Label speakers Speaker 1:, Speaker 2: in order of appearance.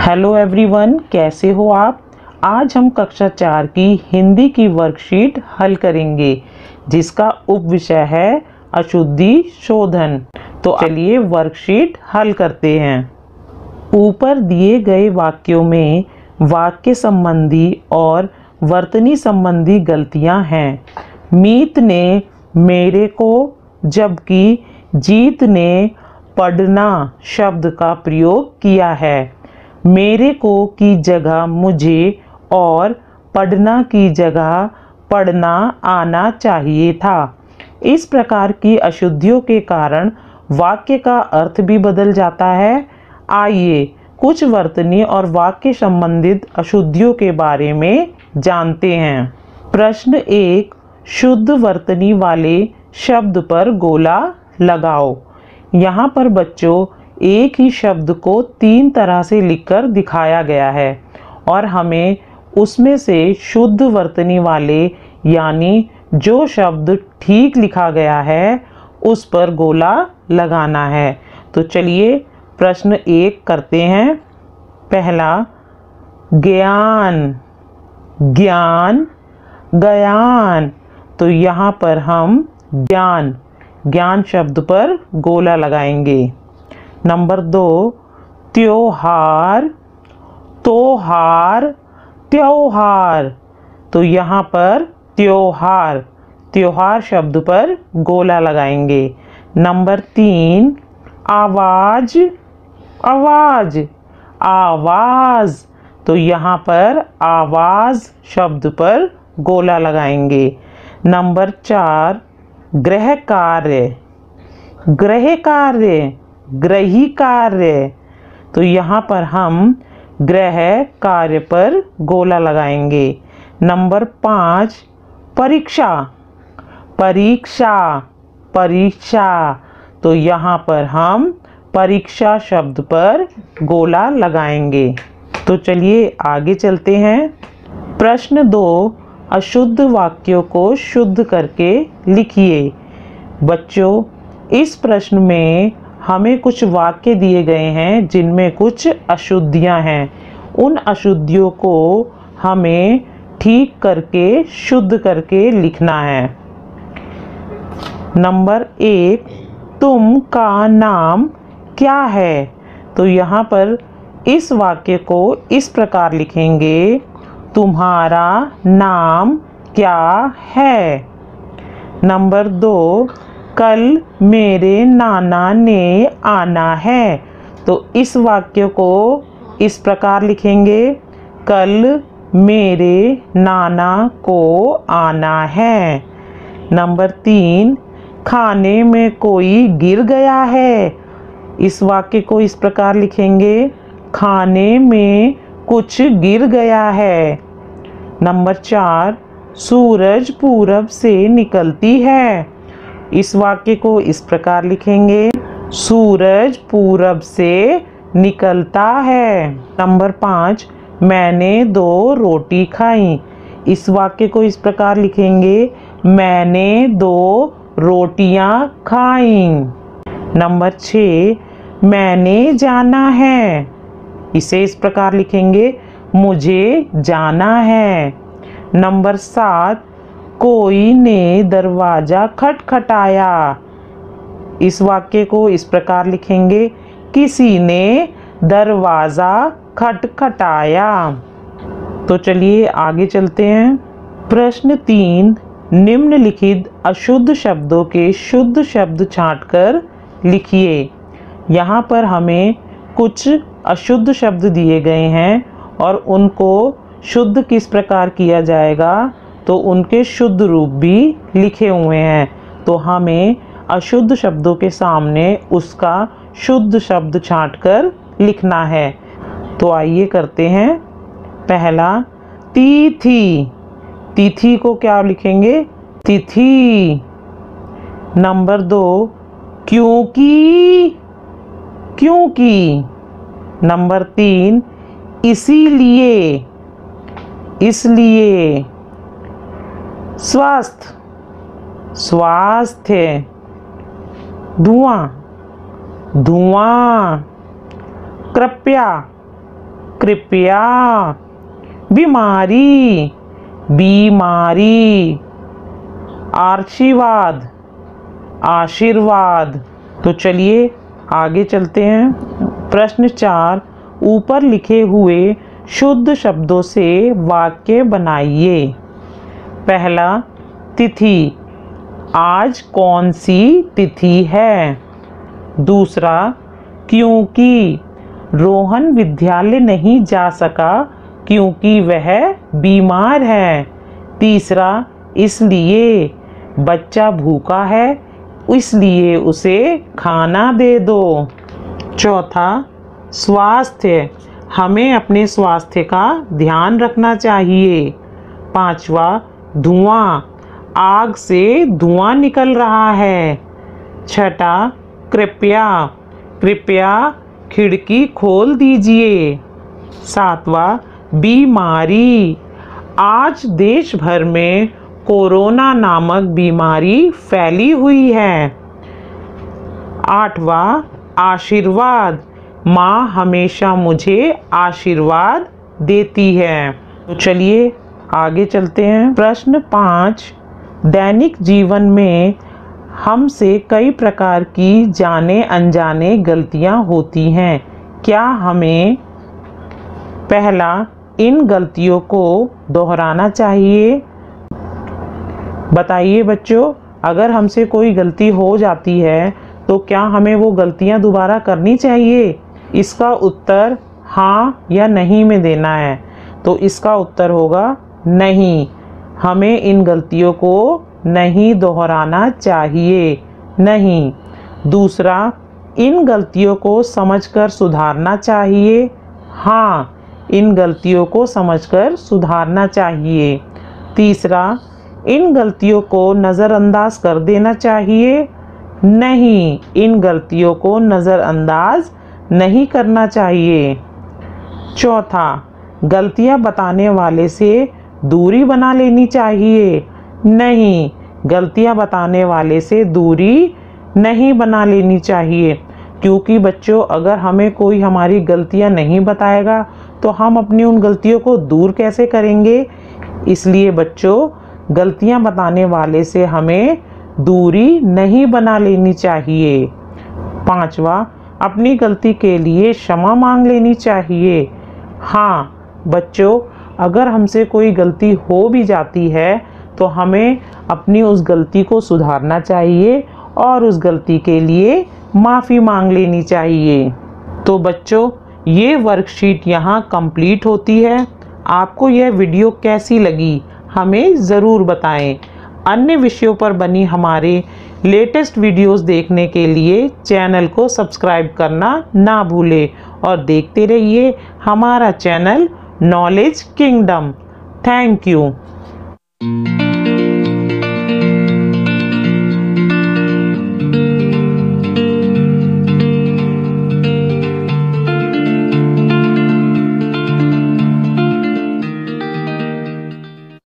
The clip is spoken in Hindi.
Speaker 1: हेलो एवरीवन, कैसे हो आप। आज हम कक्षा 4 की हिंदी की वर्कशीट हल करेंगे जिसका उपविषय है अशुद्धि शोधन। तो चलिए वर्कशीट हल करते हैं। ऊपर दिए गए वाक्यों में वाक्य संबंधी और वर्तनी संबंधी गलतियां हैं। मीत ने मेरे को जबकि जीत ने पढ़ना शब्द का प्रयोग किया है। मेरे को की जगह मुझे और पढ़ना की जगह पढ़ना आना चाहिए था। इस प्रकार की अशुद्धियों के कारण वाक्य का अर्थ भी बदल जाता है। आइए कुछ वर्तनी और वाक्य संबंधित अशुद्धियों के बारे में जानते हैं। प्रश्न 1, शुद्ध वर्तनी वाले शब्द पर गोला लगाओ। यहाँ पर बच्चों एक ही शब्द को 3 तरह से लिखकर दिखाया गया है और हमें उसमें से शुद्ध वर्तनी वाले यानी जो शब्द ठीक लिखा गया है उस पर गोला लगाना है। तो चलिए प्रश्न 1 करते हैं। पहला, ज्ञान, ज्ञान, ज्ञान। तो यहाँ पर हम ज्ञान, ज्ञान शब्द पर गोला लगाएंगे। नंबर 2, त्योहार, त्योहार, त्योहार। तो यहाँ पर त्योहार, त्योहार शब्द पर गोला लगाएंगे। नंबर 3, आवाज, आवाज, आवाज। तो यहाँ पर आवाज शब्द पर गोला लगाएंगे। नंबर 4, गृह कार्य, गृह कार्य, गृही कार्य। तो यहाँ पर हम गृह कार्य पर गोला लगाएंगे। नंबर 5, परीक्षा, परीक्षा, परीक्षा। तो यहाँ पर हम परीक्षा शब्द पर गोला लगाएंगे। तो चलिए आगे चलते हैं। प्रश्न 2, अशुद्ध वाक्यों को शुद्ध करके लिखिए। बच्चों इस प्रश्न में हमें कुछ वाक्य दिए गए हैं जिनमें कुछ अशुद्धियां हैं। उन अशुद्धियों को हमें ठीक करके शुद्ध करके लिखना है। नंबर 1, तुम का नाम क्या है। तो यहाँ पर इस वाक्य को इस प्रकार लिखेंगे, तुम्हारा नाम क्या है। नंबर 2, कल मेरे नाना ने आना है। तो इस वाक्य को इस प्रकार लिखेंगे, कल मेरे नाना को आना है। नंबर 3, खाने में कोई गिर गया है। इस वाक्य को इस प्रकार लिखेंगे, खाने में कुछ गिर गया है। नंबर 4, सूरज पूरब से निकलती है। इस वाक्य को इस प्रकार लिखेंगे, सूरज पूरब से निकलता है। नंबर 5, मैंने 2 रोटी खाई। इस वाक्य को इस प्रकार लिखेंगे, मैंने 2 रोटियां खाई। नंबर 6, मैंने जाना है। इसे इस प्रकार लिखेंगे, मुझे जाना है। नंबर 7, कोई ने दरवाजा खटखटाया। इस वाक्य को इस प्रकार लिखेंगे, किसी ने दरवाजा खटखटाया। तो चलिए आगे चलते हैं। प्रश्न 3, निम्नलिखित अशुद्ध शब्दों के शुद्ध शब्द छांटकर लिखिए। यहाँ पर हमें कुछ अशुद्ध शब्द दिए गए हैं और उनको शुद्ध किस प्रकार किया जाएगा तो उनके शुद्ध रूप भी लिखे हुए हैं। तो हमें अशुद्ध शब्दों के सामने उसका शुद्ध शब्द छांटकर लिखना है। तो आइए करते हैं। पहला, तिथि, तिथि को क्या लिखेंगे, तिथि। नंबर 2, क्योंकि, क्योंकि। नंबर 3, इसीलिए, इसलिए। स्वास्थ्य, स्वास्थ्य। धुआं, धुआं। कृपया, कृपया, बीमारी, बीमारी, आशीर्वाद, आशीर्वाद। तो चलिए आगे चलते हैं। प्रश्न 4, ऊपर लिखे हुए शुद्ध शब्दों से वाक्य बनाइए। पहला, तिथि, आज कौन सी तिथि है। दूसरा, क्योंकि, रोहन विद्यालय नहीं जा सका क्योंकि वह बीमार है। तीसरा, इसलिए, बच्चा भूखा है इसलिए उसे खाना दे दो। चौथा, स्वास्थ्य, हमें अपने स्वास्थ्य का ध्यान रखना चाहिए। पांचवा, धुआं, आग से धुआं निकल रहा है। छठा, कृपया, कृपया खिड़की खोल दीजिए। सातवां, बीमारी, आज देश भर में कोरोना नामक बीमारी फैली हुई है। आठवां, आशीर्वाद, माँ हमेशा मुझे आशीर्वाद देती है। तो चलिए आगे चलते हैं। प्रश्न 5, दैनिक जीवन में हमसे कई प्रकार की जाने अनजाने गलतियां होती हैं। क्या हमें पहला, इन गलतियों को दोहराना चाहिए। बताइए बच्चों, अगर हमसे कोई गलती हो जाती है तो क्या हमें वो गलतियां दोबारा करनी चाहिए। इसका उत्तर हाँ या नहीं में देना है। तो इसका उत्तर होगा नहीं, हमें इन गलतियों को नहीं दोहराना चाहिए, नहीं। दूसरा, इन गलतियों को समझकर सुधारना चाहिए। हाँ, इन गलतियों को समझकर सुधारना चाहिए। तीसरा, इन गलतियों को नज़रअंदाज कर देना चाहिए। नहीं, इन गलतियों को नज़रअंदाज नहीं करना चाहिए। चौथा, गलतियां बताने वाले से दूरी बना लेनी चाहिए। नहीं, गलतियां बताने वाले से दूरी नहीं बना लेनी चाहिए, क्योंकि बच्चों अगर हमें कोई हमारी गलतियां नहीं बताएगा तो हम अपनी उन गलतियों को दूर कैसे करेंगे। इसलिए बच्चों, गलतियां बताने वाले से हमें दूरी नहीं बना लेनी चाहिए। पांचवा, अपनी गलती के लिए क्षमा मांग लेनी चाहिए। हाँ बच्चों, अगर हमसे कोई गलती हो भी जाती है तो हमें अपनी उस गलती को सुधारना चाहिए और उस गलती के लिए माफ़ी मांग लेनी चाहिए। तो बच्चों, ये वर्कशीट यहाँ कंप्लीट होती है। आपको यह वीडियो कैसी लगी हमें ज़रूर बताएं। अन्य विषयों पर बनी हमारे लेटेस्ट वीडियोस देखने के लिए चैनल को सब्सक्राइब करना ना भूलें और देखते रहिए हमारा channel knowledge kingdom. Thank you.